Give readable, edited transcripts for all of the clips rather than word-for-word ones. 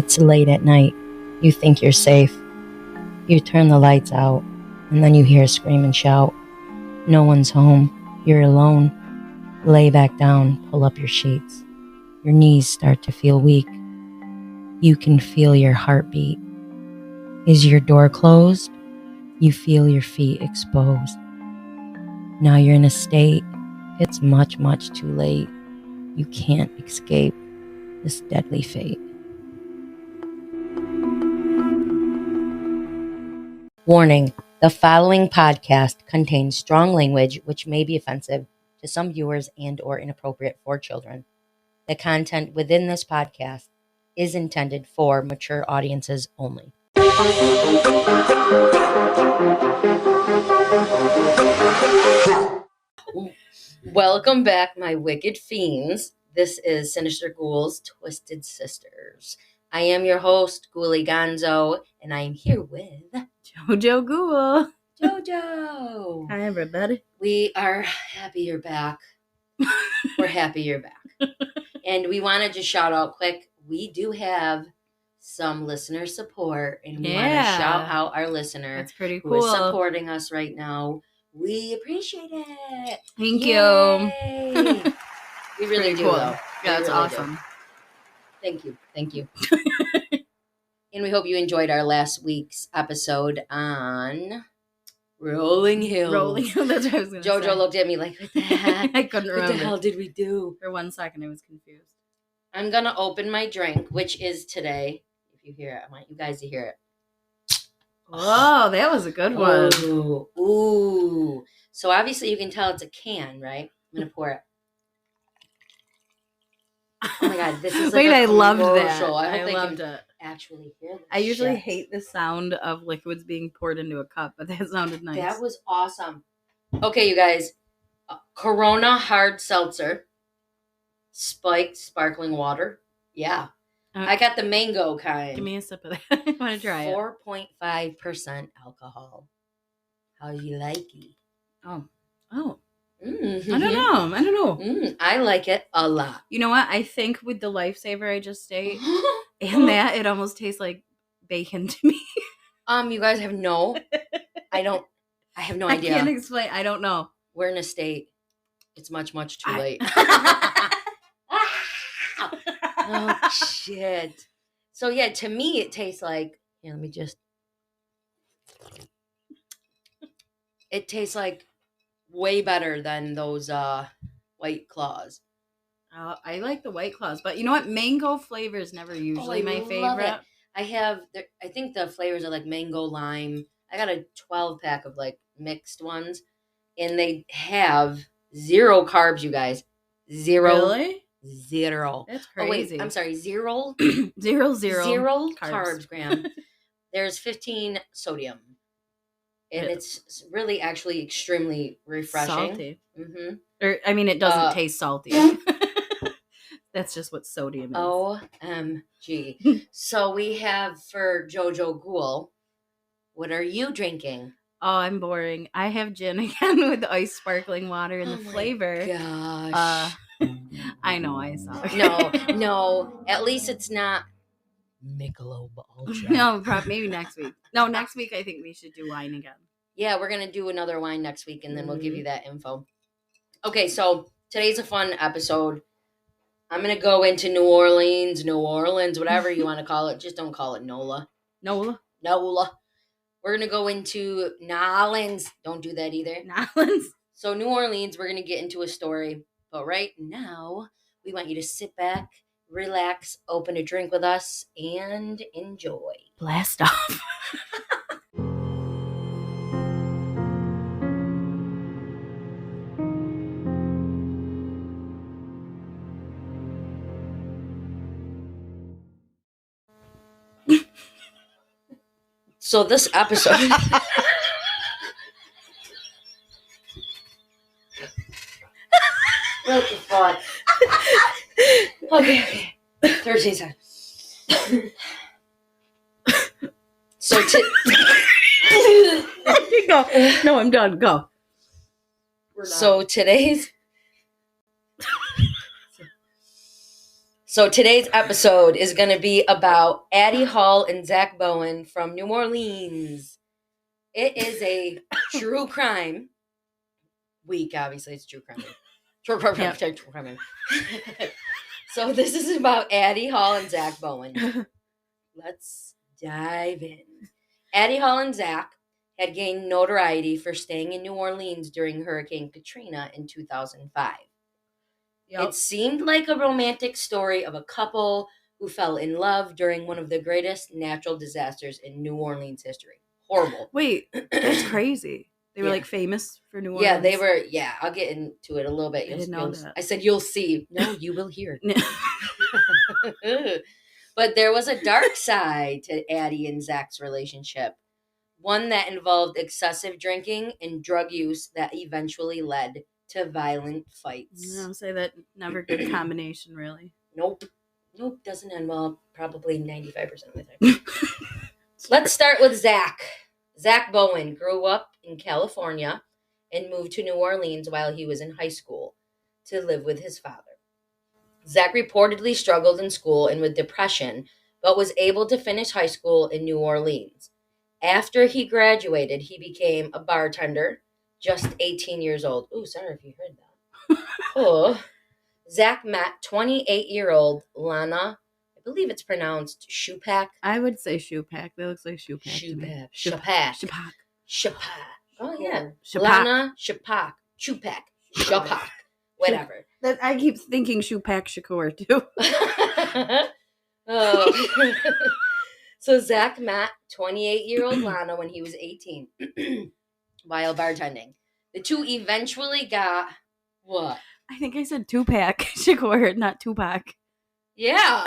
It's late at night. You think you're safe. You turn the lights out, and then you hear a scream and shout. No one's home. You're alone. Lay back down, pull up your sheets. Your knees start to feel weak. You can feel your heartbeat. Is your door closed? You feel your feet exposed. Now you're in a state. It's much, much too late. You can't escape this deadly fate. Warning, the following podcast contains strong language which may be offensive to some viewers and or inappropriate for children. The content within this podcast is intended for mature audiences only. Welcome back, my wicked fiends. This is Sinister Ghouls, Twisted Sisters. I am your host, Ghoulie Gonzo, and I am here with Jojo Ghoul. Jojo. Hi, everybody. We are happy you're back. We're happy you're back. And we want to just shout out quick, we do have some listener support, and we want to shout out our listener. That's pretty cool. Who is supporting us right now. We appreciate it. Thank Yay. you. We really do, cool. though. Yeah, it's really awesome. Do. Thank you. And we hope you enjoyed our last week's episode on Rolling Hills. That's what I was going to say. Jojo looked at me like, what the heck? I couldn't remember. What the hell did we do? For 1 second, I was confused. I'm going to open my drink, which is today. If you hear it, I want you guys to hear it. Oh, that was a good one. Ooh. So obviously you can tell it's a can, right? I'm going to pour it. Oh my God, this is like Wait, a I loved that. commercial. I hope loved they can it. actually hear this. I usually shit. hate the sound of liquids being poured into a cup, but that sounded nice. That was awesome. Okay, you guys. Corona hard seltzer. Spiked sparkling water. Yeah. I got the mango kind. Give me a sip of that. I want to try it. 4.5% alcohol. How you like it? Oh. Mm-hmm. I don't know. I like it a lot. You know what? I think with the Lifesaver I just ate, and that it almost tastes like bacon to me. You guys have I have no idea. I can't explain. I don't know. We're in a state. It's much, much too late. Oh, shit. So, yeah, to me, it tastes like, it tastes like way better than those White Claws. I like the White Claws, but you know what? Mango flavor is never usually my favorite. I think the flavors are like mango, lime. I got a 12-pack of like mixed ones, and they have 0 carbs, you guys. 0. Really? 0. That's crazy. Oh, wait, I'm sorry. 0. 0 carbs, Graham. There's 15 sodium. And it's really actually extremely refreshing. Salty. Mm-hmm. Or, I mean, it doesn't taste salty. That's just what sodium is. OMG. So we have for Jojo Ghoul, what are you drinking? Oh, I'm boring. I have gin again with the ice sparkling water and the flavor. Gosh. I know, I saw it. No. At least it's not Michelob Ultra. No, maybe next week. No, next week I think we should do wine again. Yeah, we're going to do another wine next week, and then we'll give you that info. Okay, so today's a fun episode. I'm going to go into New Orleans, whatever you want to call it. Just don't call it NOLA. NOLA. We're going to go into Nolans. Don't do that either. Nolans. So New Orleans, we're going to get into a story. But right now, we want you to sit back, relax, open a drink with us, and enjoy. Blast off. So this episode... What the fuck? Okay. 13 seconds. So Go. No, I'm done. Go. So today's episode is going to be about Addie Hall and Zack Bowen from New Orleans. It is a true crime week. Obviously, it's true crime. True crime. So this is about Addie Hall and Zack Bowen. Let's dive in. Addie Hall and Zack had gained notoriety for staying in New Orleans during Hurricane Katrina in 2005. It seemed like a romantic story of a couple who fell in love during one of the greatest natural disasters in New Orleans history. Horrible. Wait, that's crazy. They were like famous for New Orleans. Yeah, they were. Yeah, I'll get into it a little bit. I didn't know that. I said you'll see. No, you will hear. But there was a dark side to Addie and Zack's relationship. One that involved excessive drinking and drug use that eventually led to violent fights. I'll say that never good combination, really. Nope, doesn't end well probably 95% of the time. Let's start with Zack. Zack Bowen grew up in California and moved to New Orleans while he was in high school to live with his father. Zack reportedly struggled in school and with depression, but was able to finish high school in New Orleans. After he graduated, he became a bartender, just 18 years old. Ooh, sorry if you heard that. Oh. Zack met 28-year-old Lana. I believe it's pronounced Shupak. I would say Shupak. That looks like Shupak. Shupak. Oh, yeah. Lana Shupak. Shupak. Whatever. I keep thinking Shupak Shakur, too. Oh. So Zack met 28-year-old Lana when he was 18 while bartending. The two eventually got what? I think I said Tupac Shakur, not Tupac. Yeah.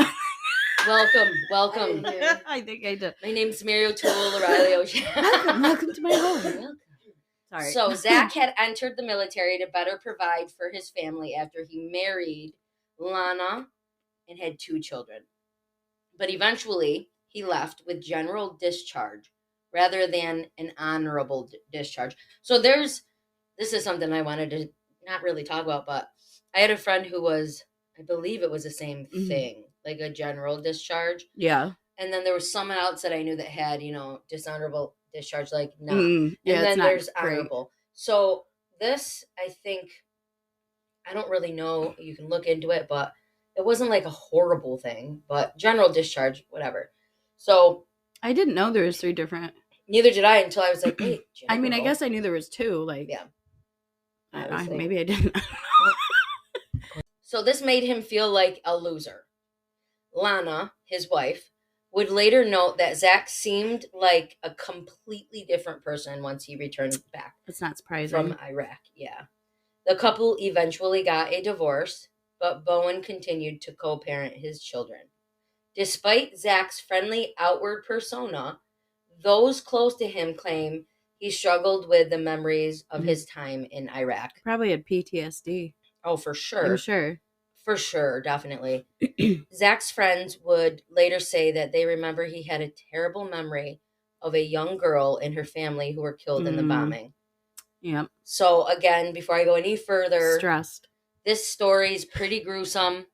Welcome. I think I did. My name's Mary O'Toole, O'Reilly O'Shea. Welcome to my home. Welcome. Sorry. So Zack had entered the military to better provide for his family after he married Lana and had 2 children. But eventually, he left with general discharge rather than an honorable discharge. So this is something I wanted to not really talk about, but I had a friend who was, I believe it was the same thing, like a general discharge. Yeah. And then there was someone else that I knew that had, dishonorable discharge, like not. Yeah, and then there's honorable. So this, I think, I don't really know. You can look into it, but it wasn't like a horrible thing, but general discharge, whatever. So I didn't know there was 3 different. Neither did I until I was like, wait. I mean, I guess I knew there was 2. Like, yeah. Maybe I didn't. So this made him feel like a loser. Lana, his wife, would later note that Zack seemed like a completely different person once he returned back. That's not surprising. From Iraq, yeah. The couple eventually got a divorce, but Bowen continued to co-parent his children. Despite Zack's friendly outward persona, those close to him claim he struggled with the memories of his time in Iraq. Probably had PTSD. Oh, for sure. I'm sure. For sure, definitely. Zack's friends would later say that they remember he had a terrible memory of a young girl and her family who were killed in the bombing. Yep. So, again, before I go any further... Stressed. This story is pretty gruesome.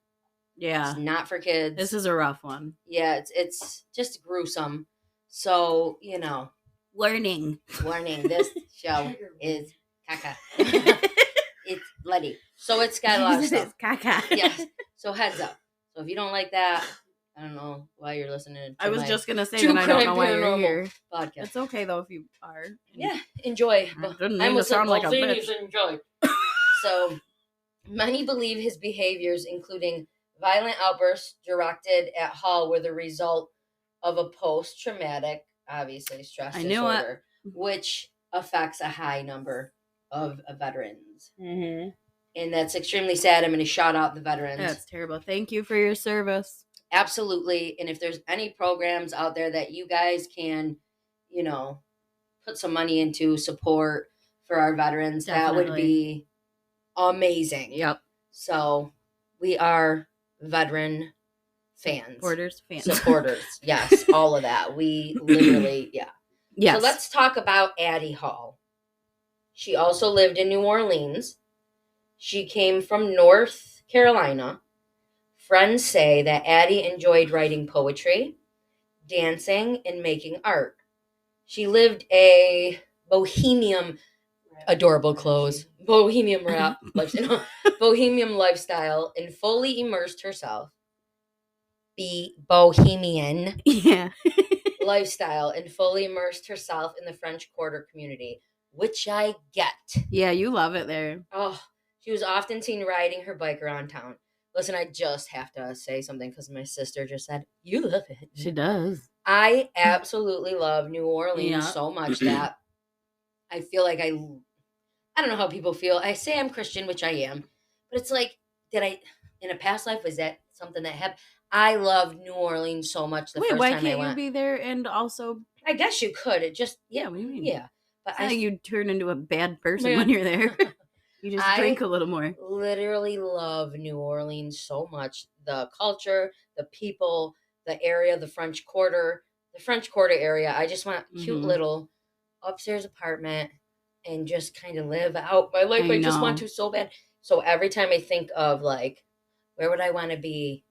Yeah. It's not for kids. This is a rough one. Yeah, it's just gruesome. So, Warning. This show is caca. It's bloody. So it's got a lot of stuff. It's caca. Yes. So heads up. So if you don't like that, I don't know why you're listening to I was just going to say that I don't know why you're here. Podcast. It's okay, though, if you are. Yeah, enjoy. I didn't mean to sound like a bitch. Enjoy. So many believe his behaviors, including violent outbursts directed at Hall, were the result of a post-traumatic, obviously, stress disorder, which affects a high number of veterans. Mm-hmm. And that's extremely sad. I'm going to shout out the veterans. That's terrible. Thank you for your service. Absolutely. And if there's any programs out there that you guys can, put some money into support for our veterans, Definitely. That would be amazing. Yep. So we are veteran fans. Supporters. Yes, all of that. We literally, yeah. Yes. So let's talk about Addie Hall. She also lived in New Orleans. She came from North Carolina. Friends say that Addie enjoyed writing poetry, dancing, and making art. She lived a bohemian, adorable clothes, bohemian rap, bohemian lifestyle, and fully immersed herself. Bohemian Yeah. lifestyle and fully immersed herself in the French Quarter community, which I get. Yeah, you love it there. Oh, she was often seen riding her bike around town. Listen, I just have to say something because my sister just said, "You love it." She does. I absolutely love New Orleans Yeah. so much that I feel like I don't know how people feel. I say I'm Christian, which I am, but it's like, did I, in a past life, was that something that happened? I love New Orleans so much the Wait, first why time I can't you went. be there and also? I guess you could. It just, Yeah, what do you mean? yeah. But It's not like you turn into a bad person when you're there. You just I drink a little more. literally love New Orleans so much. The culture, the people, the area, the French Quarter area. I just want a cute little upstairs apartment and just kind of live out my life. I just want to so bad. So every time I think of like, where would I want to be?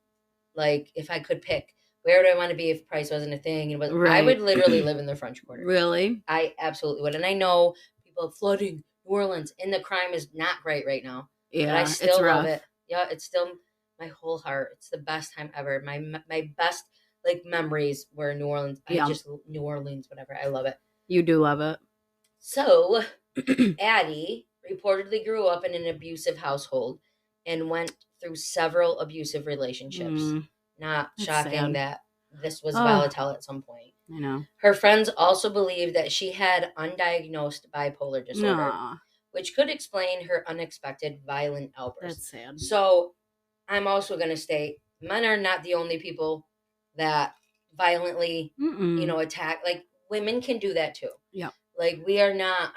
Like, if I could pick, where would I want to be if price wasn't a thing? And I would literally live in the French Quarter. Really? I absolutely would. And I know people flooding New Orleans, and the crime is not great right now. Yeah, but I still love it. Yeah, it's still my whole heart. It's the best time ever. My best like memories were in New Orleans. New Orleans, whatever. I love it. You do love it. So, Addie reportedly grew up in an abusive household and went through several abusive relationships. Not shocking that this was volatile at some point. I know. Her friends also believe that she had undiagnosed bipolar disorder, which could explain her unexpected violent outbursts. That's sad. So, I'm also going to state men are not the only people that violently, attack. Like, women can do that too. Yeah. Like, we are not,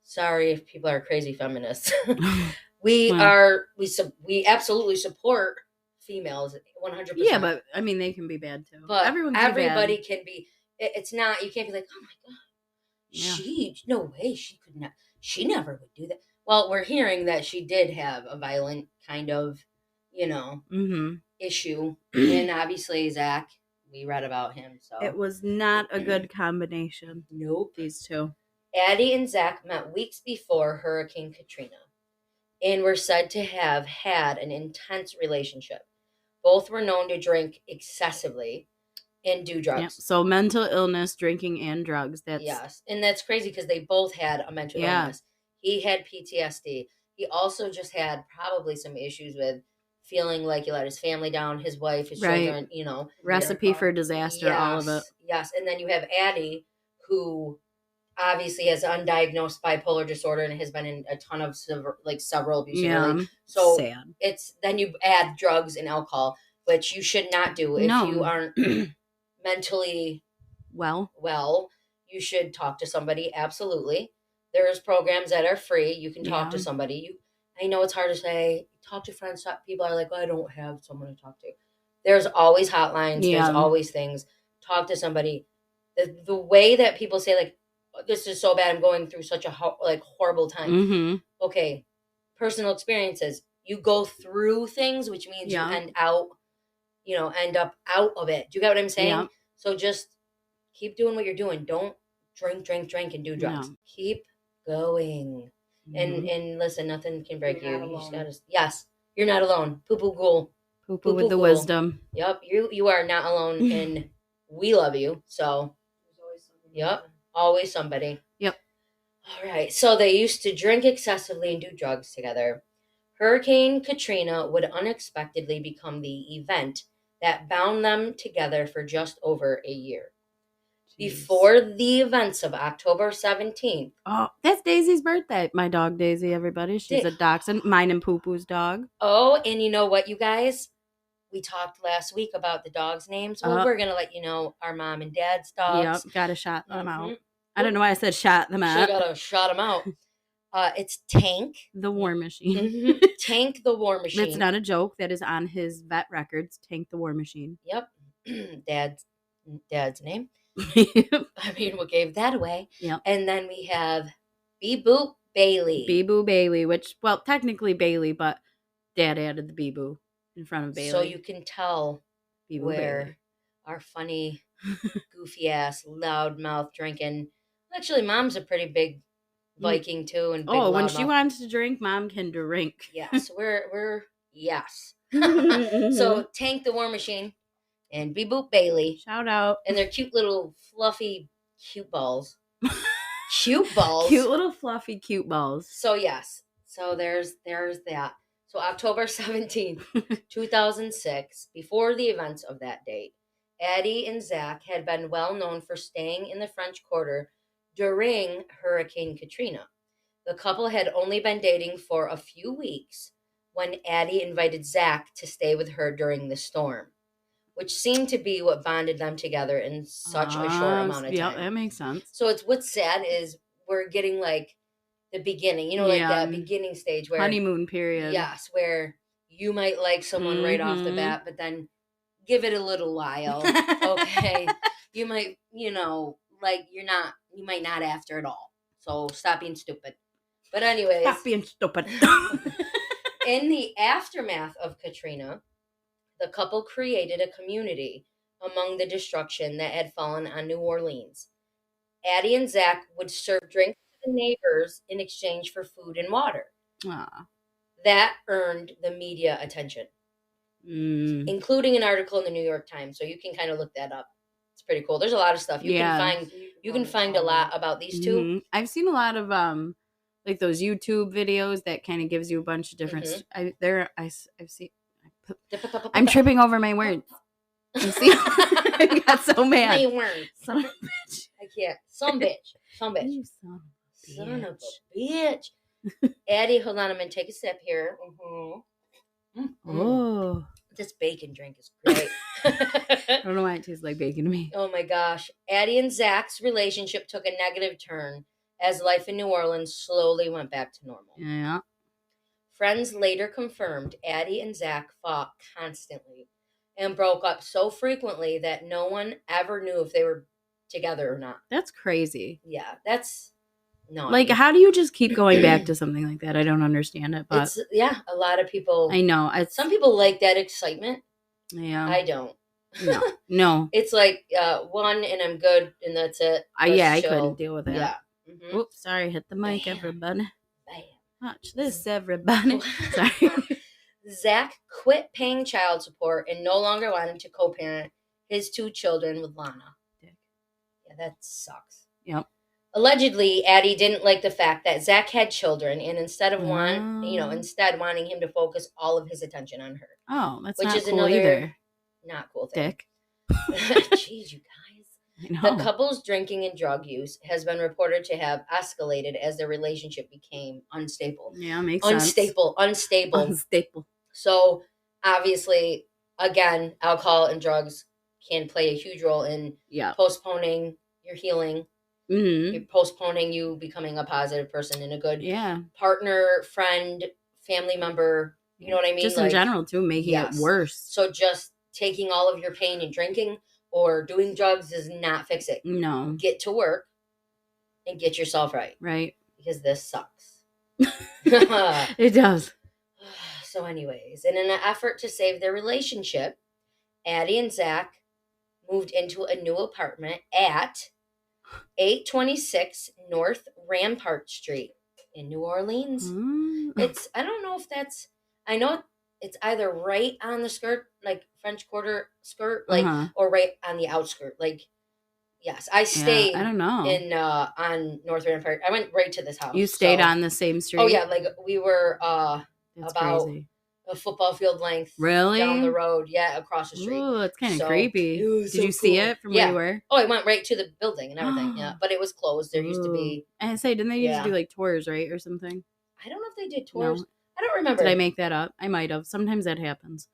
sorry if people are crazy feminists. We absolutely support females 100%. Yeah, but I mean, they can be bad too. But everybody can be. It's not, you can't be like, oh my God, no way, she could not, she never would do that. Well, we're hearing that she did have a violent kind of, issue. And obviously, Zack, we read about him. So it was not a good combination. Nope. These two. Addie and Zack met weeks before Hurricane Katrina and were said to have had an intense relationship. Both were known to drink excessively and do drugs. Yep. So mental illness, drinking, and drugs. Yes. And that's crazy because they both had a mental illness. He had PTSD. He also just had probably some issues with feeling like he let his family down, his wife, his children, Recipe for disaster, all of it. Yes. And then you have Addie, who obviously has undiagnosed bipolar disorder and has been in a ton of several abusive relationships. So sad. Then you add drugs and alcohol, which you should not do if you aren't mentally well. You should talk to somebody. Absolutely. There's programs that are free. You can talk to somebody. I know it's hard to say, talk to friends. People are like, well, I don't have someone to talk to. There's always hotlines. There's always things. Talk to somebody. The way that people say, like, this is so bad, I'm going through such a horrible time. Okay, personal experiences. You go through things, which means you end up out of it. Do you get what I'm saying? Yeah. So just keep doing what you're doing. Don't drink, and do drugs. No. Keep going. And listen, nothing can break you. You just gotta, you're not alone. Poo-poo ghoul. Poo-poo with the wisdom. Yep, you are not alone, and we love you. So, always somebody. Yep. All right. So they used to drink excessively and do drugs together. Hurricane Katrina would unexpectedly become the event that bound them together for just over a year. Before the events of October 17th. Oh, that's Daisy's birthday. My dog Daisy, everybody. She's a dachshund. Mine and Poo-Poo's dog. Oh, and you know what, you guys? We talked last week about the dogs' names. Well, we're going to let you know our mom and dad's dogs. Yep, got to shot them out. I don't know why I said shot them out. She got to shot them out. It's Tank. The War Machine. Tank the War Machine. It's not a joke. That is on his vet records. Tank the War Machine. Yep. Dad's name. I mean, what gave that away? Yep. And then we have Bee-Boo Bailey. Bee-Boo Bailey, which, well, technically Bailey, but Dad added the Bee-Boo. in front of Bailey. So you can tell where Bailey. our funny, goofy ass, loudmouth drinking. Actually, Mom's a pretty big Viking too, and big when she loudmouth. wants to drink, Mom can drink. Yes, we're yes. So Tank the War Machine and Beep Boop Bailey. Shout out. And their cute little fluffy cute balls. Cute balls. Cute little fluffy cute balls. So yes. So there's that. So October 17th, 2006, before the events of that date, Addie and Zack had been well known for staying in the French Quarter during Hurricane Katrina. The couple had only been dating for a few weeks when Addie invited Zack to stay with her during the storm, which seemed to be what bonded them together in such a short amount of time. Yeah, that makes sense. So it's what's sad is we're getting like the beginning, like that beginning stage where honeymoon period. Yes, where you might like someone right off the bat, but then give it a little while. Okay. You might, like you might not after at all. So stop being stupid. But anyways. Stop being stupid. In the aftermath of Katrina, the couple created a community among the destruction that had fallen on New Orleans. Addie and Zack would serve drinks to the neighbors in exchange for food and water. That earned the media attention, including an article in the New York Times. So you can kind of look that up. It's pretty cool. There's a lot of stuff you can find. You can find a lot about these two. I've seen a lot of like those YouTube videos that kind of gives you a bunch of different. I've seen. I'm tripping over my words. You see, I got so mad. My words. Son of a bitch. I can't. Some bitch. You son of a bitch. Addie, hold on. I'm going to take a sip here. Oh. This bacon drink is great. I don't know why it tastes like bacon to me. Oh, my gosh. Addie and Zack's relationship took a negative turn as life in New Orleans slowly went back to normal. Yeah. Friends later confirmed Addie and Zack fought constantly and broke up so frequently that no one ever knew if they were together or not. That's crazy. Yeah, that's naughty. Like, how do you just keep going back to something like that? I don't understand it. But a lot of people. I know. Some people like that excitement. Yeah. I don't. No. It's like one and I'm good and that's it. I couldn't deal with that. Yeah. Oops, sorry, hit the mic, everybody. Bam. Watch this, everybody. Sorry. Zack quit paying child support and no longer wanted to co-parent his 2 children with Lana. Yeah, that sucks. Yep. Allegedly, Addie didn't like the fact that Zack had children, and instead wanting him to focus all of his attention on her. Oh, that's which not is cool another either. Not cool thing. Dick. Jeez, you guys. I know. The couple's drinking and drug use has been reported to have escalated as their relationship became unstable. Yeah, makes sense. Unstable. So, obviously, again, alcohol and drugs can play a huge role in postponing your healing. Mm-hmm. You're postponing you becoming a positive person and a good partner, friend, family member. You know what I mean? Just in general, too, making it worse. So just taking all of your pain and drinking or doing drugs does not fix it. No. Get to work and get yourself right. Right. Because this sucks. It does. So anyways, in an effort to save their relationship, Addie and Zack moved into a new apartment at 826 North Rampart Street in New Orleans. I don't know if that's, I know it's either right on the skirt, like French Quarter skirt, like, or right on the outskirt. Like, yes, I stayed I don't know. on North Rampart. I went right to this house. You stayed on the same street? Oh, yeah, like we were that's about crazy. A football field length really down the road. Yeah, across the street. Ooh, that's kind of creepy. Did you see it from where you were? Oh, I went right to the building and everything. Yeah, but it was closed. There used to be. And didn't they used to do like tours, right, or something? I don't know if they did tours. No. I don't remember. Did I make that up? I might have. Sometimes that happens.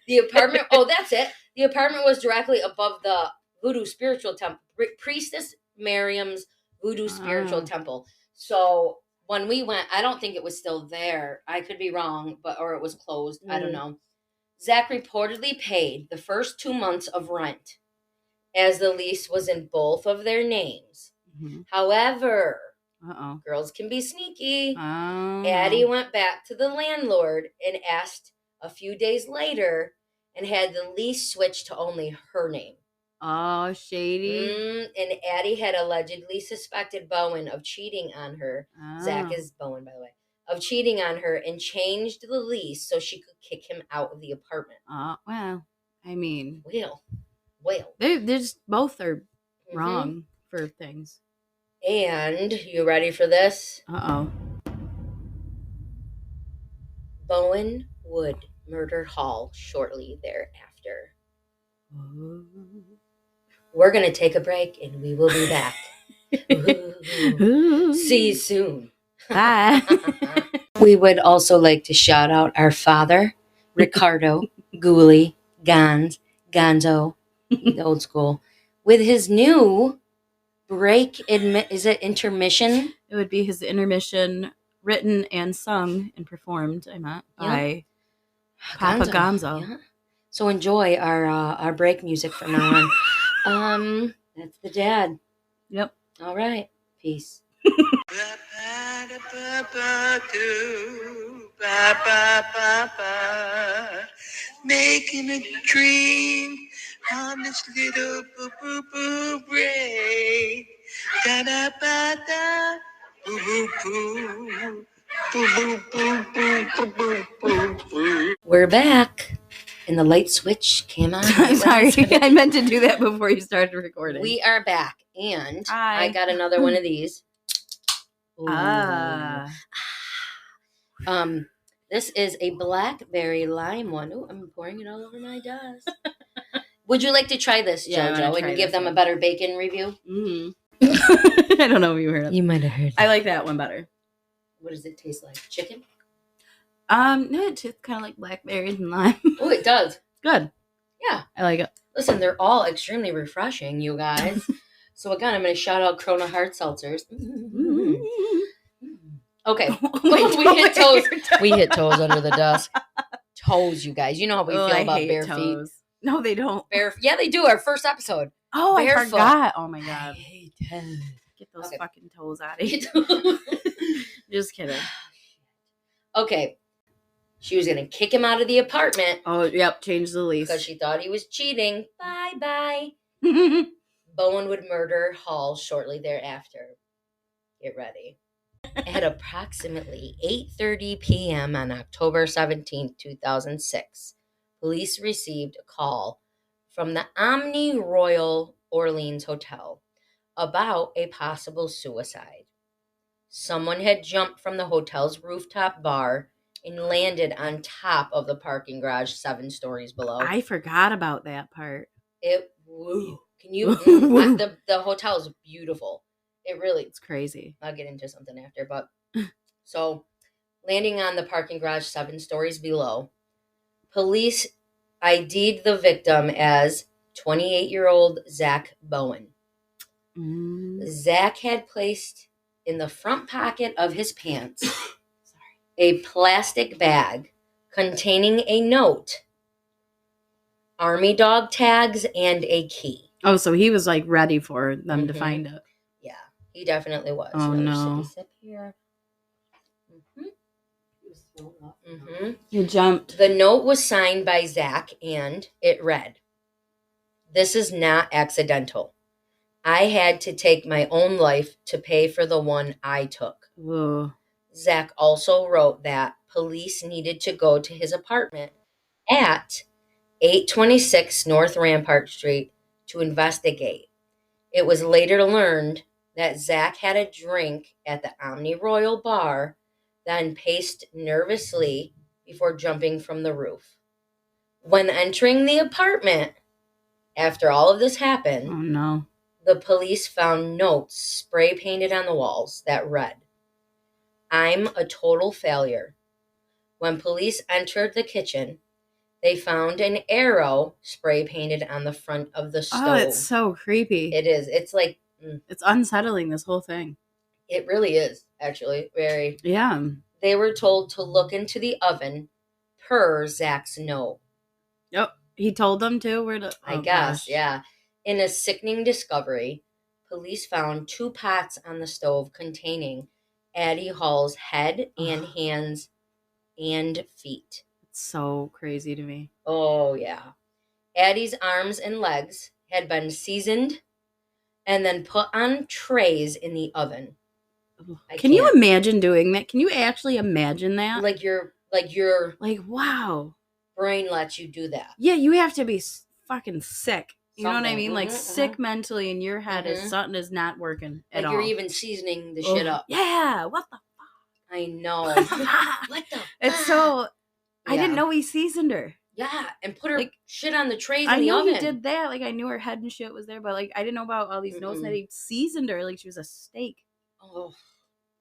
The apartment. That's it. The apartment was directly above the Voodoo Spiritual Temple, Priestess Miriam's Voodoo Spiritual Temple. So when we went, I don't think it was still there. I could be wrong, or it was closed. I don't know. Zack reportedly paid the first 2 months of rent, as the lease was in both of their names. However, Uh-oh. Girls can be sneaky. Oh. Addie went back to the landlord and asked a few days later and had the lease switched to only her name. Oh, shady. And Addie had allegedly suspected Bowen of cheating on her. Oh. Zack is Bowen, by the way. Of cheating on her and changed the lease so she could kick him out of the apartment. Well, I mean. Well. They just both are wrong for things. And, you ready for this? Uh-oh. Bowen would murder Hall shortly thereafter. We're going to take a break and we will be back. See you soon. Bye. We would also like to shout out our father, Ricardo, Ghoulie, Gonzo, the old school, with his new break. Is it intermission? It would be his intermission, written and sung and performed, by Papa Gonzo. Yeah. So enjoy our break music from now on. That's the dad. Yep. All right. Peace. Making a dream on this little boo brain. Da da ba da boo boo boo. We're back, and the light switch came on. I'm sorry, I meant to do that before you started recording. We are back, and I got another one of these. This is a blackberry lime one. Oh, I'm pouring it all over my desk. Would you like to try this, JoJo, and give them a better bacon review? I don't know if you heard it. You might have heard. I like that one better. What does it taste like? Chicken? No, it tastes kind of like blackberries and lime. Oh, it does. Good. Yeah. I like it. Listen, they're all extremely refreshing, you guys. So again, I'm going to shout out Corona Hard Seltzers. Okay. Wait, we hit toes under the desk. Toes, you guys. You know how we feel about bare feet. No, they don't. Yeah, they do. Our first episode. Oh, Barefoot. I forgot. Oh my god. I hate toes. Get those fucking toes out of here. Just kidding. Okay. She was going to kick him out of the apartment. Oh, yep. Change the lease. Because she thought he was cheating. Bye. Bowen would murder Hall shortly thereafter. Get ready. At approximately 8:30 p.m. on October 17, 2006, police received a call from the Omni Royal Orleans Hotel about a possible suicide. Someone had jumped from the hotel's rooftop bar and landed on top of the parking garage 7 stories below. I forgot about that part. Can you? The hotel is beautiful. It's crazy. I'll get into something after, but so landing on the parking garage 7 stories below, police ID'd the victim as 28-year-old Zack Bowen. Zack had placed in the front pocket of his pants a plastic bag containing a note, army dog tags, and a key. Oh, so he was like ready for them to find it. Yeah, he definitely was. Oh, no. Sip here. He jumped. The note was signed by Zack, and it read, "This is not accidental. I had to take my own life to pay for the one I took." Whoa. Zack also wrote that police needed to go to his apartment at 826 North Rampart Street to investigate. It was later learned that Zack had a drink at the Omni Royal bar, then paced nervously before jumping from the roof. When entering the apartment, after all of this happened, oh no, the police found notes spray painted on the walls that read, "I'm a total failure." When police entered the kitchen, they found an arrow spray painted on the front of the stove. Oh, it's so creepy. It is. It's like... It's unsettling, this whole thing. It really is, actually. Very. Yeah. They were told to look into the oven per Zack's note. Yep. He told them to? I guess, yeah. In a sickening discovery, police found 2 pots on the stove containing Addie Hall's head and hands and feet. It's so crazy to me. Oh, yeah. Addie's arms and legs had been seasoned and then put on trays in the oven. Can you imagine doing that? Can you actually imagine that? Like your wow. brain lets you do that. Yeah, you have to be fucking sick. You know what I mean? Like sick mentally in your head is something is not working at all. Like you're even seasoning the shit up. Yeah, what the fuck? I know. What the fuck? It's so... I didn't know he seasoned her. Yeah, and put her shit on the trays in the oven. I knew he did that. Like, I knew her head and shit was there, but, like, I didn't know about all these notes that he seasoned her like she was a steak. Oh,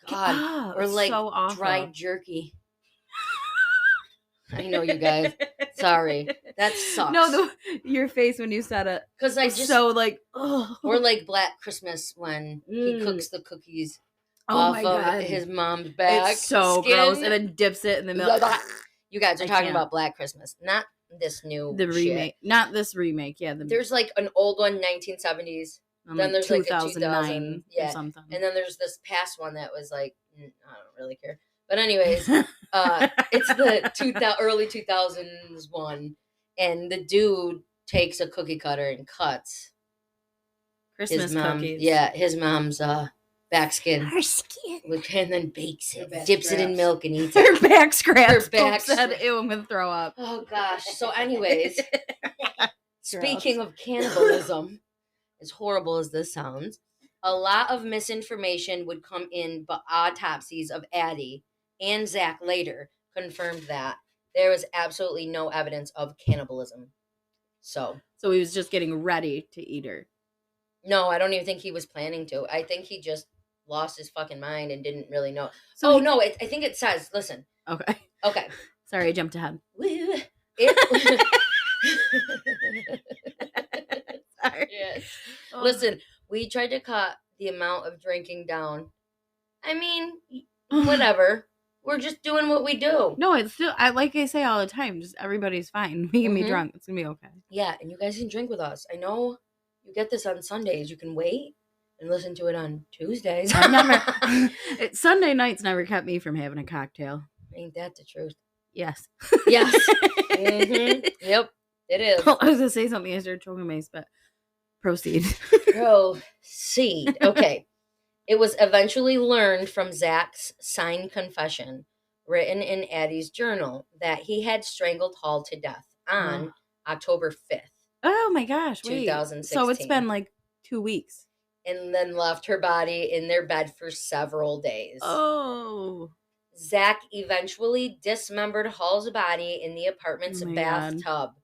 God. Or, like, so awful. Dried jerky. I know, you guys. Sorry. That sucks. No, your face when you said it. Because I just... So, like, oh. Or, like, Black Christmas when he cooks the cookies off of his mom's back. It's so skin. gross. And then dips it in the milk. You guys are talking about Black Christmas, not this new remake. Not this remake, yeah. There's like an old one, 1970s. Then there's like a 2009 or something. And then there's this past one that was like, I don't really care. But anyways, it's the early 2000s one. And the dude takes a cookie cutter and cuts Christmas cookies. Yeah, his mom's back skin. Her skin. And then bakes it, dips it in milk and eats it. Her back scraps. Her back said, ew, I'm going to throw up. Oh, gosh. So anyways, speaking of cannibalism, as horrible as this sounds, a lot of misinformation would come in, but autopsies of Addie and Zack later confirmed that there was absolutely no evidence of cannibalism. So he was just getting ready to eat her. No, I don't even think he was planning to. I think he just lost his fucking mind and didn't really know. So no, I think it says, listen. Okay. Sorry, I jumped ahead. Sorry. Yes. Listen, we tried to cut the amount of drinking down. I mean, whatever. We're just doing what we do. No, it's still, like I say all the time, just everybody's fine. We can be drunk. It's going to be okay. Yeah, and you guys can drink with us. I know you get this on Sundays. You can wait and listen to it on Tuesdays. Sunday nights never kept me from having a cocktail. Ain't that the truth? Yes. Yes. Yep, it is. Well, I was going to say something. I started choking my spit. Proceed. Proceed. Okay. It was eventually learned from Zack's signed confession, written in Addie's journal, that he had strangled Hall to death on October 5th. Oh my gosh. 2016. So it's been like 2 weeks. And then left her body in their bed for several days. Oh. Zack eventually dismembered Hall's body in the apartment's bathtub. God.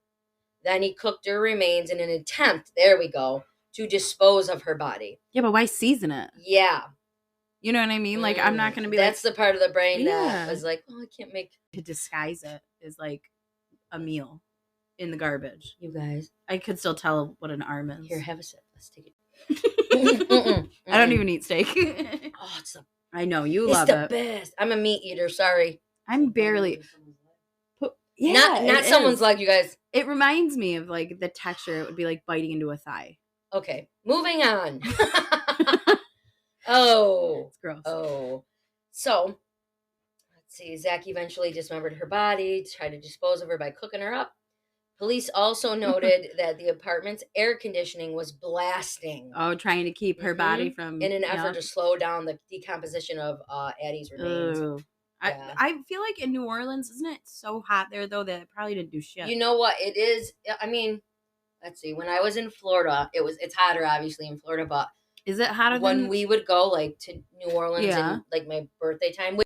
Then he cooked her remains in an attempt, there we go, to dispose of her body. Yeah, but why season it? Yeah. You know what I mean? Like, I'm not going to be That's the part of the brain that was like, oh, I can't make... To disguise it is like a meal in the garbage. You guys. I could still tell what an arm is. Here, have a sip. Let's take it. I don't even eat steak. Oh, it's the... I know, you love it. It's the best. I'm a meat eater, sorry. I'm barely... Yeah, not someone's leg, you guys. It reminds me of, like, the texture. It would be like biting into a thigh. Okay, moving on. Oh. It's gross. Oh. So, let's see. Zack eventually dismembered her body, tried to dispose of her by cooking her up. Police also noted that the apartment's air conditioning was blasting. Oh, trying to keep her body from... In an effort to slow down the decomposition of Addie's remains. Ooh. Yeah. I feel like in New Orleans, isn't it so hot there, though, that it probably didn't do shit? You know what? It is. I mean, let's see. When I was in Florida, it's hotter, obviously, in Florida, but... Is it hotter when we would go, like, to New Orleans and, like, my birthday time?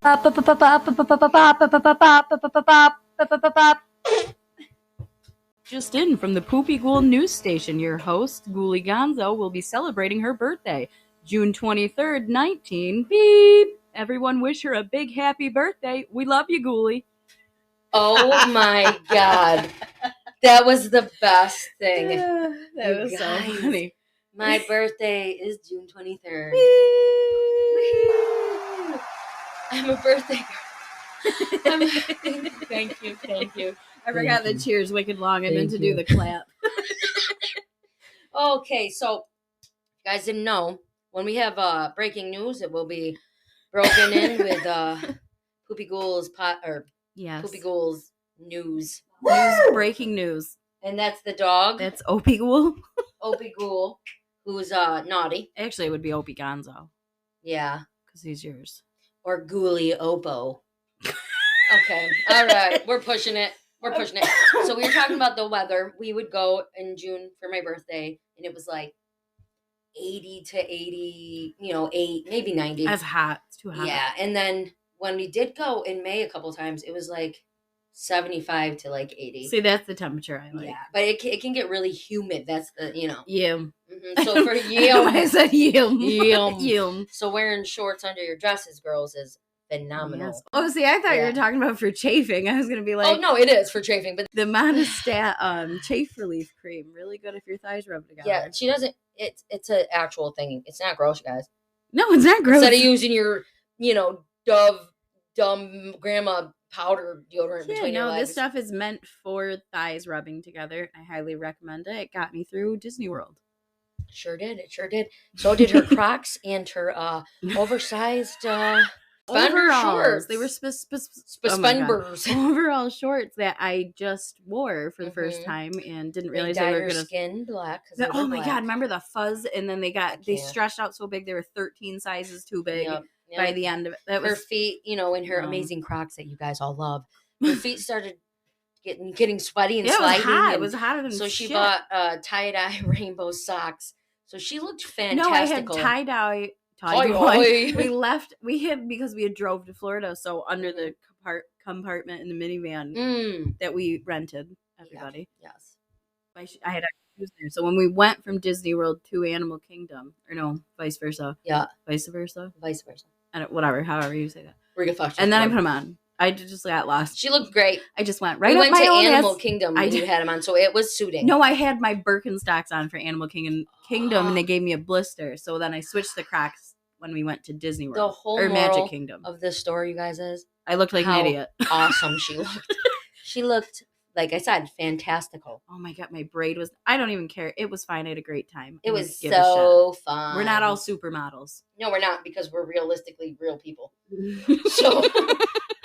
Just in from the Poopy Ghoul news station, your host, Ghoulie Gonzo, will be celebrating her birthday, June 23rd, 19. Beep! Everyone wish her a big happy birthday. We love you, Ghoulie. Oh my God. That was the best thing. That was so funny. My birthday is June 23rd. I'm a birthday girl. Thank you. I forgot the cheers wicked long. I meant to do the clap. Okay, so you guys didn't know, when we have breaking news, it will be broken in with Poopy Ghoul's Yes. Poopy Ghoul's news. Breaking news. And that's the dog. That's Opie Ghoul. Opie Ghoul, who's naughty. Actually, it would be Opie Gonzo. Yeah. Because he's yours. Or Ghoulie Opo. Okay. All right. We're pushing it. So we were talking about the weather. We would go in June for my birthday, and it was like 80 to 80, 8, maybe 90. That's hot. It's too hot. Yeah. And then when we did go in May a couple times, it was like 75 to like 80. See, that's the temperature I like. Yeah. But it can get really humid. That's the, Yum. Mm-hmm. So for yum. I said yum. Yum. So wearing shorts under your dresses, girls, is phenomenal. Yes. Oh, see, I thought you were talking about for chafing. I was going to be like... Oh, no, it is for chafing. But the Monistat chafe relief cream. Really good if your thighs rub together. Yeah, she doesn't... It's an actual thing. It's not gross, guys. No, it's not gross. Instead of using your, Dove, dumb grandma powder deodorant between your legs. This stuff is meant for thighs rubbing together. I highly recommend it. It got me through Disney World. Sure did. It sure did. So did her Crocs and her oversized... overalls. They were suspenders. Overall shorts that I just wore for the first time and didn't realize they were gonna skin black. Oh my god! Remember the fuzz? And then they stretched out so big they were 13 sizes too big by the end of it. Her feet, in her amazing Crocs that you guys all love. Her feet started getting sweaty and sliding. It was hotter than so shit. she bought tie-dye rainbow socks. So she looked fantastic. No, I had tie-dye. We hid because we had drove to Florida, so under the compartment in the minivan that we rented, everybody. Yes. I had shoes there. So when we went from Disney World to Animal Kingdom, or no, vice versa. Yeah. Vice versa. I don't, whatever, however you say that. And then I put them on. I just got lost. She looked great. I just went right. We went to Animal Kingdom when you had them on, so it was suiting. No, I had my Birkenstocks on for Animal Kingdom, and they gave me a blister. So then I switched the Crocs when we went to Disney World. The whole Magic Kingdom of this story, you guys, is I looked like an idiot. Awesome she looked. She looked, like I said, fantastical. Oh my god, my braid was. I don't even care. It was fine. I had a great time. It was so fun. We're not all supermodels. No, we're not, because we're realistically real people. So.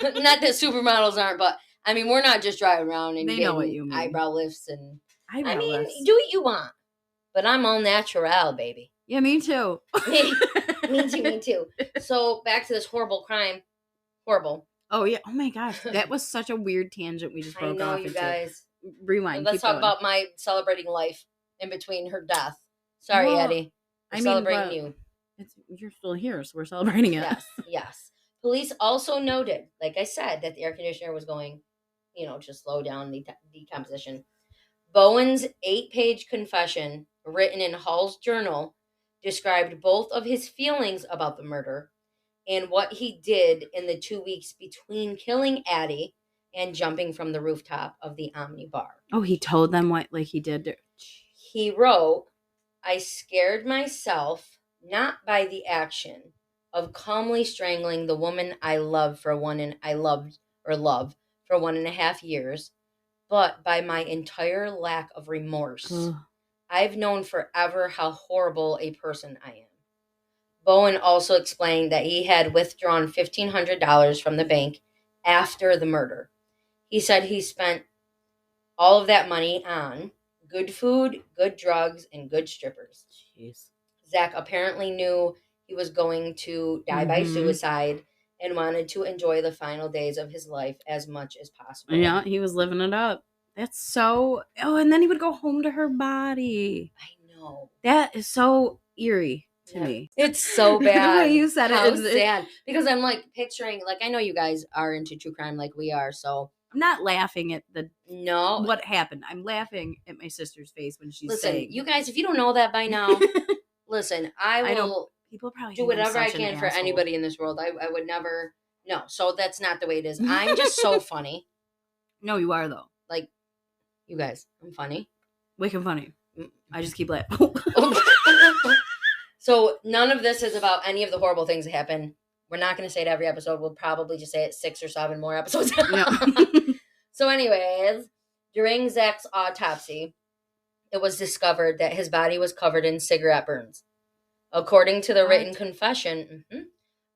Not that supermodels aren't, but I mean, we're not just driving around and getting eyebrow lifts and do what you want. But I'm all natural, baby. Yeah, me too. me too. So back to this horrible crime. Horrible. Oh yeah. Oh my gosh, that was such a weird tangent we just broke off. I know, you guys. Rewind. Let's talk about my celebrating life in between her death. Sorry, Addie. I'm celebrating you. You're still here, so we're celebrating it. Yes. Police also noted, like I said, that the air conditioner was going, to slow down the decomposition. Bowen's 8-page confession, written in Hall's journal, described both of his feelings about the murder and what he did in the 2 weeks between killing Addie and jumping from the rooftop of the Omni Bar. Oh, he told them what he did? He wrote, "I scared myself, not by the action of calmly strangling the woman I loved for 1.5 years, but by my entire lack of remorse. I've known forever how horrible a person I am." Bowen also explained that he had withdrawn $1,500 from the bank after the murder. He said he spent all of that money on good food, good drugs, and good strippers. Jeez. Zack apparently knew he was going to die by suicide and wanted to enjoy the final days of his life as much as possible. Yeah, he was living it up. That's so... Oh, and then he would go home to her body. I know. That is so eerie to me. It's so bad. The way you said it is sad. Because I'm like picturing, like, I know you guys are into true crime like we are, so... I'm not laughing at No. What happened. I'm laughing at my sister's face when she's saying... Listen, you guys, if you don't know that by now, listen, I will... People probably do whatever I can for anybody in this world. I would never. No, so that's not the way it is. I'm just so funny. No, you are though. Like, you guys, I'm funny. Wicked funny. I just keep laughing. So none of this is about any of the horrible things that happen. We're not going to say it every episode. We'll probably just say it 6 or 7 more episodes. So, anyways, during Zack's autopsy, it was discovered that his body was covered in cigarette burns. According to the written confession,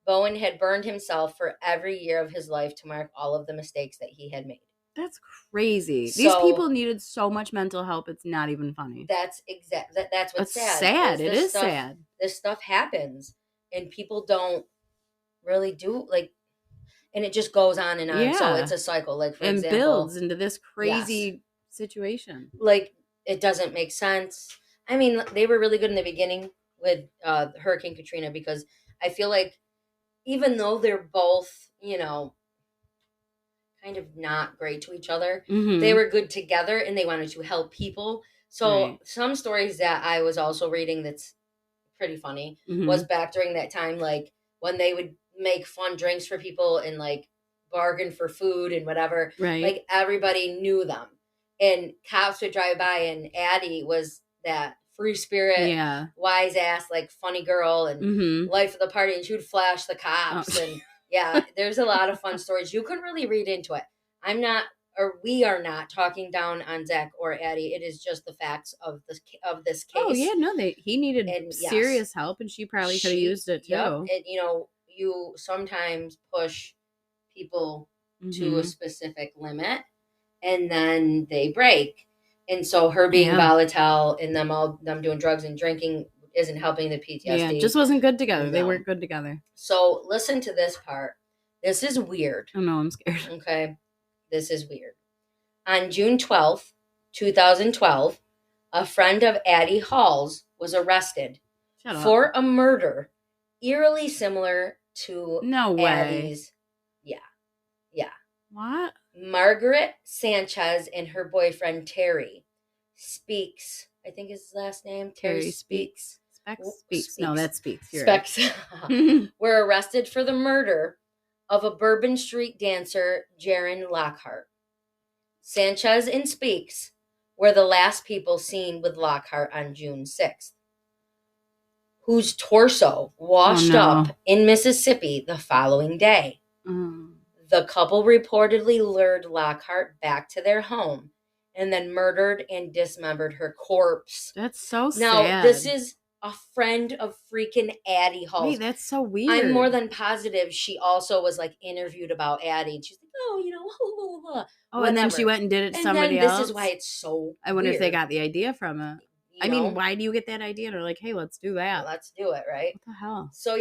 Bowen had burned himself for every year of his life to mark all of the mistakes that he had made. That's crazy. So, these people needed so much mental help. It's not even funny. That's what's It's sad. sad. It is sad. This stuff happens, and people don't really do and it just goes on and on. Yeah. So it's a cycle. Like, for example, builds into this crazy situation. Like, it doesn't make sense. I mean, they were really good in the beginning with Hurricane Katrina, because I feel like even though they're both, kind of not great to each other, they were good together and they wanted to help people. So some stories that I was also reading that's pretty funny was back during that time, like when they would make fun drinks for people and like bargain for food and whatever. Right. Like, everybody knew them, and cops would drive by, and Addie was that free spirit, wise ass, like funny girl and life of the party, and she would flash the cops. And there's a lot of fun stories. You can really read into it. We are not talking down on Zack or Addie. It is just the facts of this case. Oh yeah, no, he needed serious help, and she probably could have used it too. Yep. And you sometimes push people to a specific limit, and then they break. And so her being volatile and them doing drugs and drinking isn't helping the PTSD. Yeah, just wasn't good together. No. They weren't good together. So listen to this part. This is weird. Oh no, I'm scared. Okay. This is weird. On June 12th, 2012, a friend of Addie Hall's was arrested for a murder eerily similar to Addie's. Yeah. What? Margaret Sanchez and her boyfriend Terry Speaks, I think is his last name. Terry Speaks. Speaks. No, that's Speaks. Specs. Right. Were arrested for the murder of a Bourbon Street dancer, Jaron Lockhart. Sanchez and Speaks were the last people seen with Lockhart on June 6th, whose torso washed up in Mississippi the following day. The couple reportedly lured Lockhart back to their home and then murdered and dismembered her corpse. That's so sad. Now, this is a friend of freaking Addie Hall. Wait, that's so weird. I'm more than positive she also was like interviewed about Addie. And she's like, and then she went and did it to somebody else. This is why it's so I wonder if they got the idea from it. I mean, why do you get that idea? They're like, hey, let's do that. Let's do it, right? What the hell? So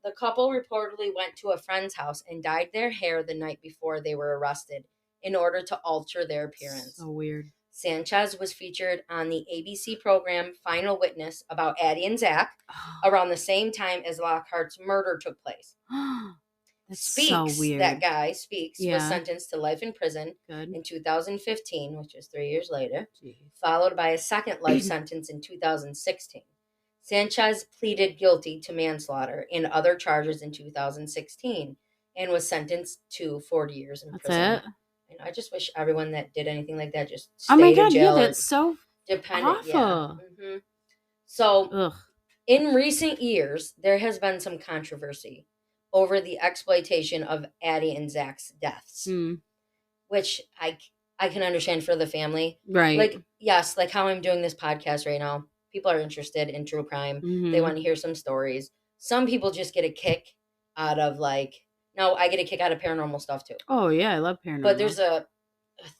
the couple reportedly went to a friend's house and dyed their hair the night before they were arrested in order to alter their appearance. So weird. Sanchez was featured on the ABC program Final Witness about Addie and Zack around the same time as Lockhart's murder took place. That's Speaks, so weird. that guy, Speaks, was sentenced to life in prison in 2015, which is 3 years later, followed by a second life sentence in 2016. Sanchez pleaded guilty to manslaughter and other charges in 2016 and was sentenced to 40 years in prison. That's it? And I just wish everyone that did anything like that just stayed in jail. That's so awful. Yeah. So, in recent years, there has been some controversy over the exploitation of Addie and Zack's deaths, which I can understand for the family. Right. Like, yes, like how I'm doing this podcast right now. People are interested in true crime. They want to hear some stories. Some people just get a kick out of I get a kick out of paranormal stuff too. Oh, yeah, I love paranormal. But there's a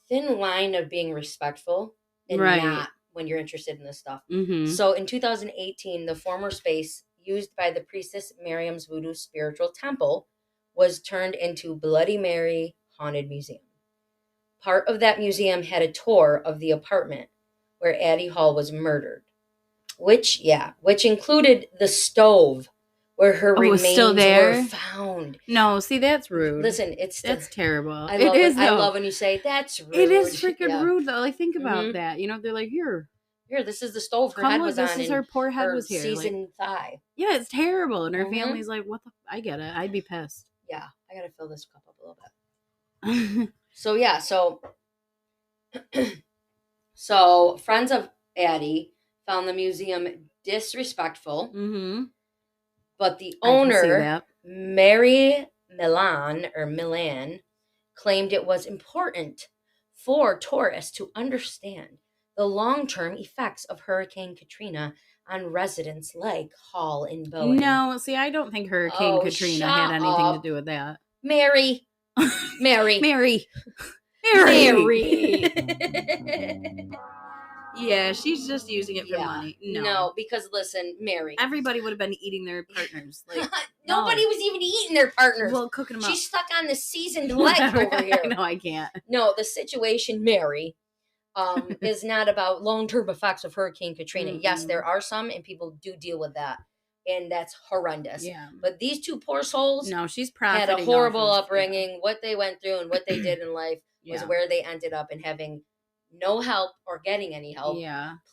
thin line of being respectful and not when you're interested in this stuff. So in 2018, the former space used by the priestess Miriam's voodoo spiritual temple was turned into Bloody Mary Haunted Museum. Part of that museum had a tour of the apartment where Addie Hall was murdered, which included the stove where her remains were found. No, see, that's rude. Listen, that's terrible. I love when you say that's rude. It is freaking rude, though. Like, think about that. They're like, here, this is the stove her head was on. This is her poor head was here. Seasoned thigh. Yeah, it's terrible. And her family's like, what the? I get it. I'd be pissed. Yeah, I got to fill this cup up a little bit. So friends of Addie found the museum disrespectful. But the owner, Mary Milan, claimed it was important for tourists to understand the long-term effects of Hurricane Katrina on residents like Hall and Bowen. No, see, I don't think Hurricane Katrina had anything to do with that. Mary. Yeah, she's just using it for money. No, because listen, Mary. Everybody would have been eating their partners. Like nobody was even eating their partners. Well, cooking them up. She's stuck on the seasoned leg over here. No, I can't. No, the situation, Mary, is not about long-term effects of Hurricane Katrina. Mm-hmm. Yes, there are some, and people do deal with that, and that's horrendous. Yeah. But these two poor souls, no, she's had a horrible upbringing. Yeah. What they went through and what they did in life was where they ended up, and having no help or getting any help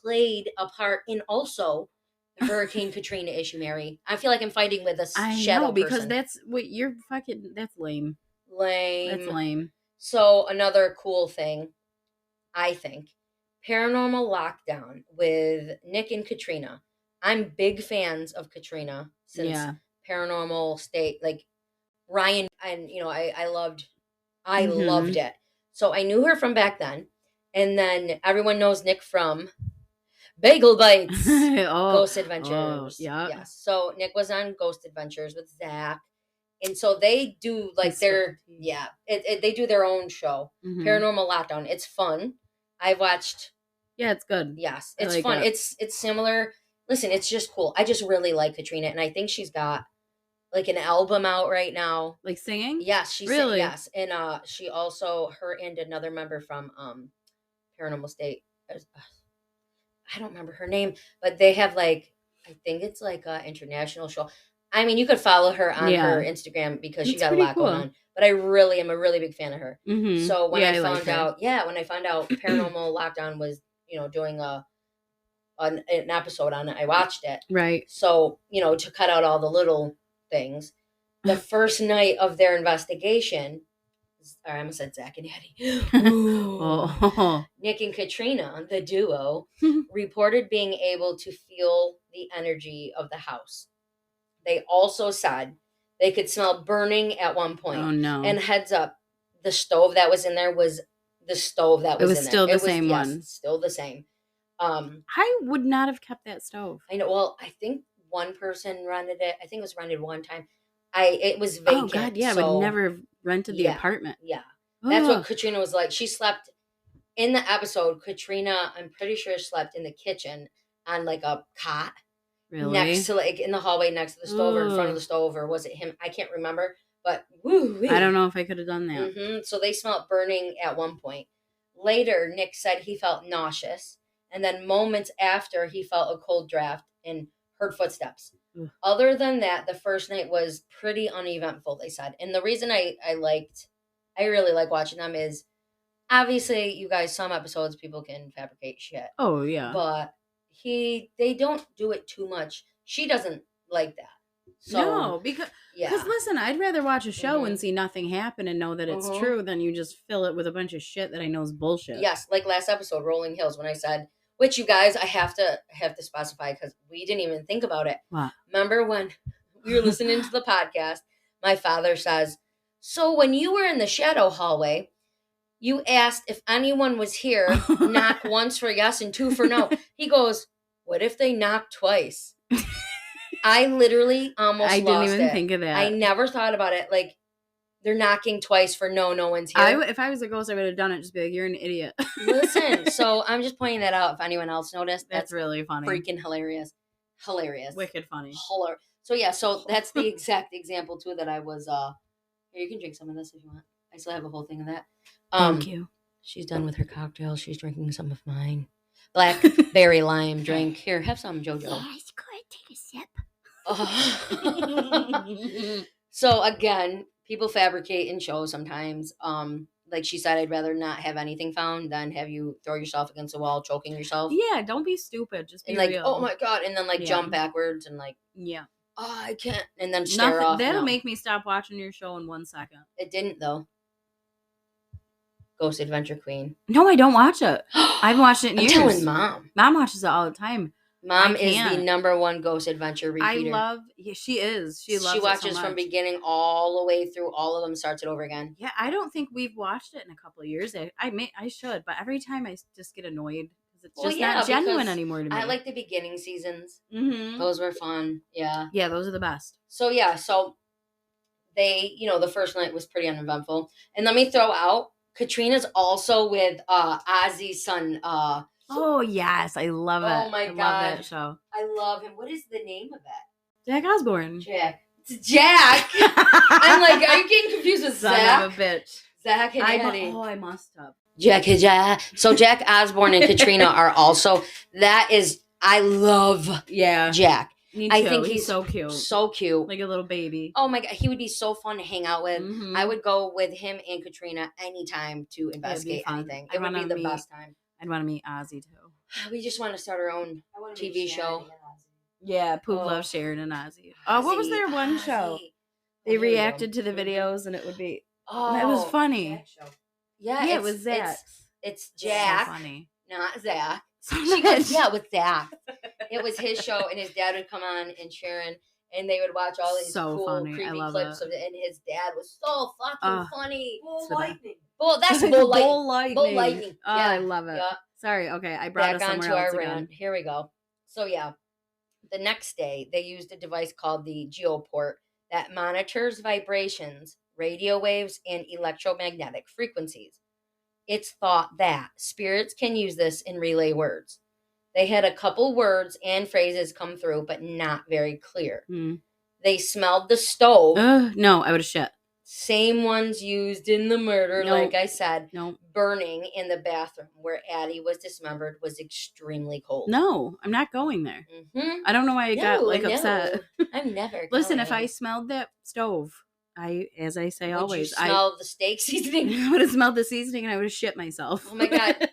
played a part in also the Hurricane Katrina issue, Mary. I feel like I'm fighting with a shadow because person. that's what you're fucking. That's lame. That's lame. So another cool thing, I think, Paranormal Lockdown with Nick and Katrina. I'm big fans of Katrina since Paranormal State, like Ryan, and I loved it. So I knew her from back then. And then everyone knows Nick from Bagel Bites, Ghost Adventures. Yes. So Nick was on Ghost Adventures with Zack. And so they do like they do their own show, Paranormal Lockdown. It's fun. I've watched. Yeah, it's good. Yes, it's fun. It's similar. Listen, it's just cool. I just really like Katrina, and I think she's got like an album out right now. Like singing? Yes, she's really yes, and she also her and another member from Paranormal State. I don't remember her name, but they have like I think it's like an international show. I mean, you could follow her on her Instagram because she got a lot going on. But I really am a really big fan of her. Mm-hmm. So when I found out Paranormal Lockdown was doing an episode on it, I watched it. Right. So to cut out all the little things, the first night of their investigation. I almost said Zack and Addie. Nick and Katrina, the duo, reported being able to feel the energy of the house. They also said they could smell burning at one point. Oh, no. And heads up, the stove that was in there was the stove that was in there. It was still the same one. Yes, still the same. I would not have kept that stove. I know. Well, I think one person rented it. I think it was rented one time. It was vacant. Oh, God, yeah. I would never have rented the apartment. Yeah. That's what Katrina was like. She slept in the episode. Katrina, I'm pretty sure, slept in the kitchen on like a cot. Really? Next to like in the hallway next to the stove or in front of the stove, or was it him? I can't remember. But woo-wee. I don't know if I could have done that. Mm-hmm. So they smelled burning at one point. Later, Nick said he felt nauseous. And then moments after, he felt a cold draft and heard footsteps. Ugh. Other than that, the first night was pretty uneventful, they said. And the reason I really like watching them is, obviously, you guys, some episodes, people can fabricate shit. Oh, yeah. But they don't do it too much. She doesn't like that. So, no, because listen, I'd rather watch a show and see nothing happen and know that it's true than you just fill it with a bunch of shit that I know is bullshit. Yes, like last episode, Rolling Hills, when I said, which you guys, I have to specify because we didn't even think about it. What? Remember when we were listening to the podcast, my father says, so when you were in the shadow hallway, you asked if anyone was here, knock once for yes and two for no. He goes, what if they knock twice? I literally almost lost it. I didn't even think of that. I never thought about it. Like, they're knocking twice for no one's here. If I was a ghost, I would have done it. Just be like, you're an idiot. Listen, so I'm just pointing that out if anyone else noticed. That's really funny. Freaking hilarious. Hilarious. Wicked funny. So that's the exact example, too, that I was, here, you can drink some of this if you want. I still have a whole thing of that. Thank you. She's done with her cocktail. She's drinking some of mine. Blackberry lime drink. Here, have some, JoJo. Yes, go ahead, take a sip. So again, people fabricate in shows sometimes. Like she said, I'd rather not have anything found than have you throw yourself against the wall, choking yourself. Yeah, don't be stupid. Just be and like, real. Oh my God, and then jump backwards and like, yeah. Oh, I can't, and then stare off. That'll make me stop watching your show in 1 second. It didn't though. Ghost Adventure Queen. No, I don't watch it. I've watched it in years. I'm telling Mom. Mom watches it all the time. Mom is the number one Ghost Adventure repeater. She is. She loves it. She watches from beginning all the way through all of them, starts it over again. Yeah, I don't think we've watched it in a couple of years. I should, but every time I just get annoyed because it's just not genuine anymore to me. I like the beginning seasons. Mm-hmm. Those were fun. Yeah. Yeah, those are the best. So they, the first night was pretty uneventful. And let me throw out, Katrina's also with Ozzy's son. Oh yes, I love it. Oh my God, God, love that show. I love him. What is the name of it? Jack Osborne. Jack. It's Jack. I'm like, are you getting confused with Son Zack? of a bitch. Zack and Addie. I must have. Jack. So Jack Osborne and Katrina are also. I love Jack. Me too. I think he's so cute. So cute. Like a little baby. Oh my God. He would be so fun to hang out with. Mm-hmm. I would go with him and Katrina anytime to investigate anything. It would be the best time. I'd want to meet Ozzy too. We just want to start our own TV show. Yeah, Poop loves Sharon and Ozzy. Oh, what was their one show? They reacted to the videos and it would be. Oh, it was funny. Yeah, it was Zack. It's Jack. So funny. Not Zack. She goes, yeah, with Zack. It was his show, and his dad would come on, and Sharon, and they would watch all these cool, creepy clips of it. And his dad was so fucking funny. Bull lightning. That's Bull Lightning. Bull Lightning. Oh, yeah, I love it. Yeah. Sorry, okay, I brought us somewhere else again. Here we go. So yeah, the next day they used a device called the Geoport that monitors vibrations, radio waves, and electromagnetic frequencies. It's thought that spirits can use this in relay words. They had a couple words and phrases come through, but not very clear. They smelled the stove. No, I would have shit. Same ones used in the murder, like I said. No. Burning in the bathroom where Addie was dismembered was extremely cold. No, I'm not going there. Mm-hmm. I don't know why I got upset. I'm never Listen, if I smelled that stove, as I say always, I smell the steak seasoning. I would have smelled the seasoning and I would have shit myself. Oh my God.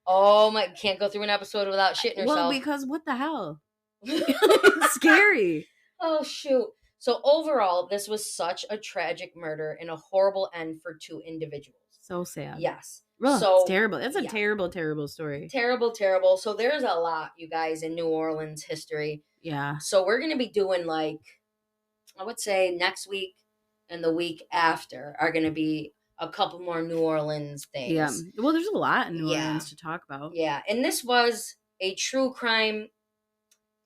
Oh my! Can't go through an episode without shitting herself. Well, because what the hell? It's scary. Oh shoot! So overall, this was such a tragic murder and a horrible end for two individuals. So sad. Yes. So it's terrible. It's a terrible, terrible story. Terrible, terrible. So there's a lot, you guys, in New Orleans history. Yeah. So we're gonna be doing I would say next week and the week after are gonna be a couple more New Orleans things. Yeah. Well, there's a lot in New Orleans to talk about. Yeah. And this was a true crime,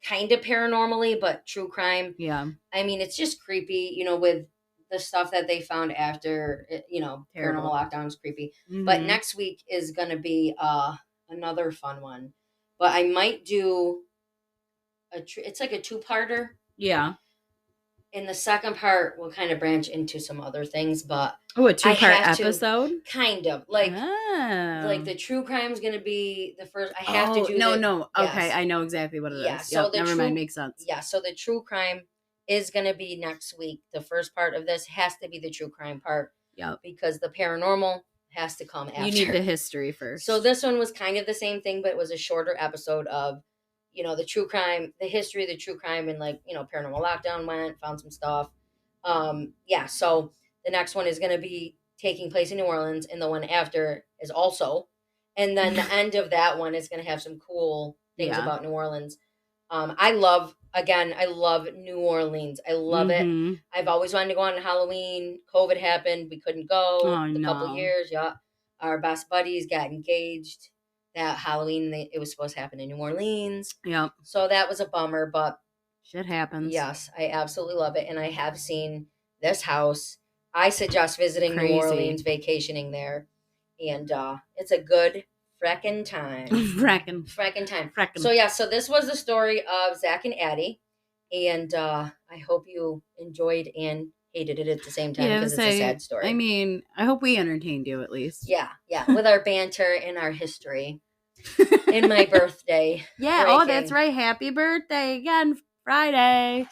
kind of paranormally, but true crime. Yeah. I mean, it's just creepy, with the stuff that they found after, paranormal lockdown is creepy. Mm-hmm. But next week is going to be another fun one. But I might do it's like a 2-parter. Yeah. In the second part, we'll kind of branch into some other things, but a 2-part episode? Kind of. Like the true crime is going to be the first. I have to do No. Okay, yes. I know exactly what it is. Yeah, so never mind, makes sense. Yeah, so the true crime is going to be next week. The first part of this has to be the true crime part. Yeah. Because the paranormal has to come after. You need the history first. So this one was kind of the same thing, but it was a shorter episode of the true crime, the history of the true crime, and paranormal lockdown found some stuff. So the next one is going to be taking place in New Orleans, and the one after is also. And then the end of that one is going to have some cool things about New Orleans. I love New Orleans. I love it. I've always wanted to go on Halloween. COVID happened. We couldn't go. Couple years. Yeah. Our best buddies got engaged. That Halloween, it was supposed to happen in New Orleans. Yeah. So that was a bummer, but shit happens. Yes, I absolutely love it. And I have seen this house. I suggest visiting New Orleans, vacationing there. And it's a good frackin' time. Frackin' time. So this was the story of Zack and Addie. And I hope you enjoyed and hated it at the same time because it's a sad story. I mean, I hope we entertained you at least. Yeah, with our banter and our history. And my birthday. Yeah, breaking. Oh, that's right. Happy birthday again, Friday,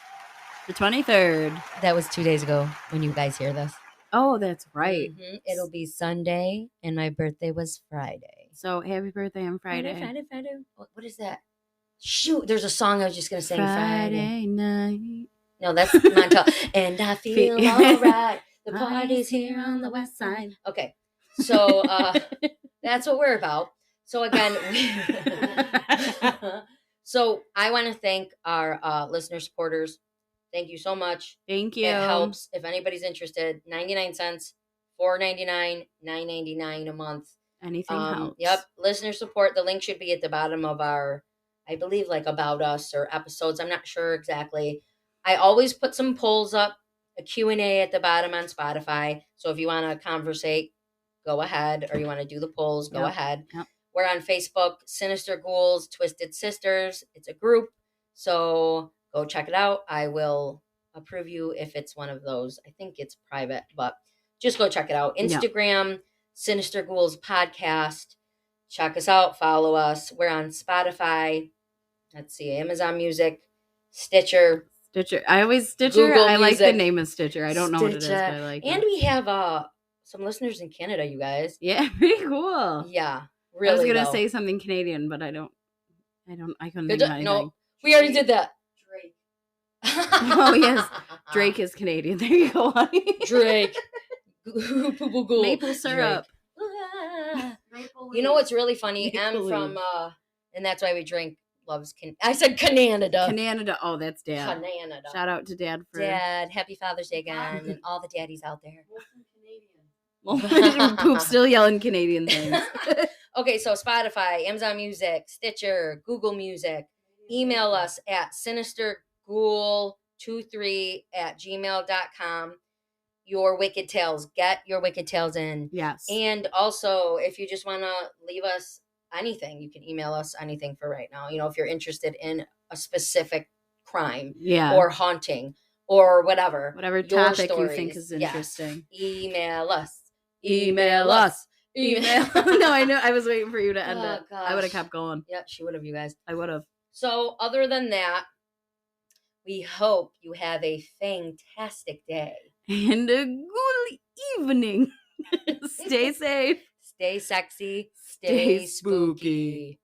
the 23rd. That was 2 days ago when you guys hear this. Oh, that's right. Mm-hmm. It'll be Sunday, and my birthday was Friday. So happy birthday on Friday. Friday. What is that? Shoot, there's a song I was just going to sing. Friday night. No, that's Montel. And I feel all right. The party's here on the west side. Okay. So that's what we're about. So again, so I want to thank our listener supporters. Thank you so much. Thank you. It helps if anybody's interested. 99 cents, $4.99, $9.99 a month. Anything helps. Yep, listener support. The link should be at the bottom of our, I believe, like About Us or episodes. I'm not sure exactly. I always put some polls up, a Q&A at the bottom on Spotify. So if you want to conversate, go ahead. Or you want to do the polls, go ahead. Yep. We're on Facebook, Sinister Ghouls, Twisted Sisters. It's a group. So go check it out. I will approve you if it's one of those. I think it's private, but just go check it out. Instagram, Sinister Ghouls Podcast. Check us out. Follow us. We're on Spotify. Let's see. Amazon Music. Stitcher. I always Stitcher. Google I like the Music. name of Stitcher. I don't know what it is, but I like it. And we have some listeners in Canada, you guys. Yeah, pretty cool. Yeah. Really. I was gonna say something Canadian, but I couldn't think of anything. No, we already did that. Drake. Oh yes. Drake is Canadian. There you go, honey. Drake. Maple syrup. You know what's really funny? I'm from and that's why we drink loves I said Canada. Canada. Oh, that's Dad. Canada. Shout out to Dad for Dad. Happy Father's Day again, and all the daddies out there. Poop still yelling Canadian things. Okay, so Spotify, Amazon Music, Stitcher, Google Music. Email us at sinisterghoul23@gmail.com. Your wicked tales. Get your wicked tales in. Yes. And also, if you just want to leave us anything, you can email us anything for right now. You know, if you're interested in a specific crime or haunting or whatever. Whatever topic you think is interesting. Yes. Email us. Email us. Email. No, I know. I was waiting for you to end it. Gosh. I would have kept going. Yeah, she would have, you guys. I would have. So, other than that, we hope you have a fantastic day. And a good evening. Stay safe. Stay sexy. Stay spooky.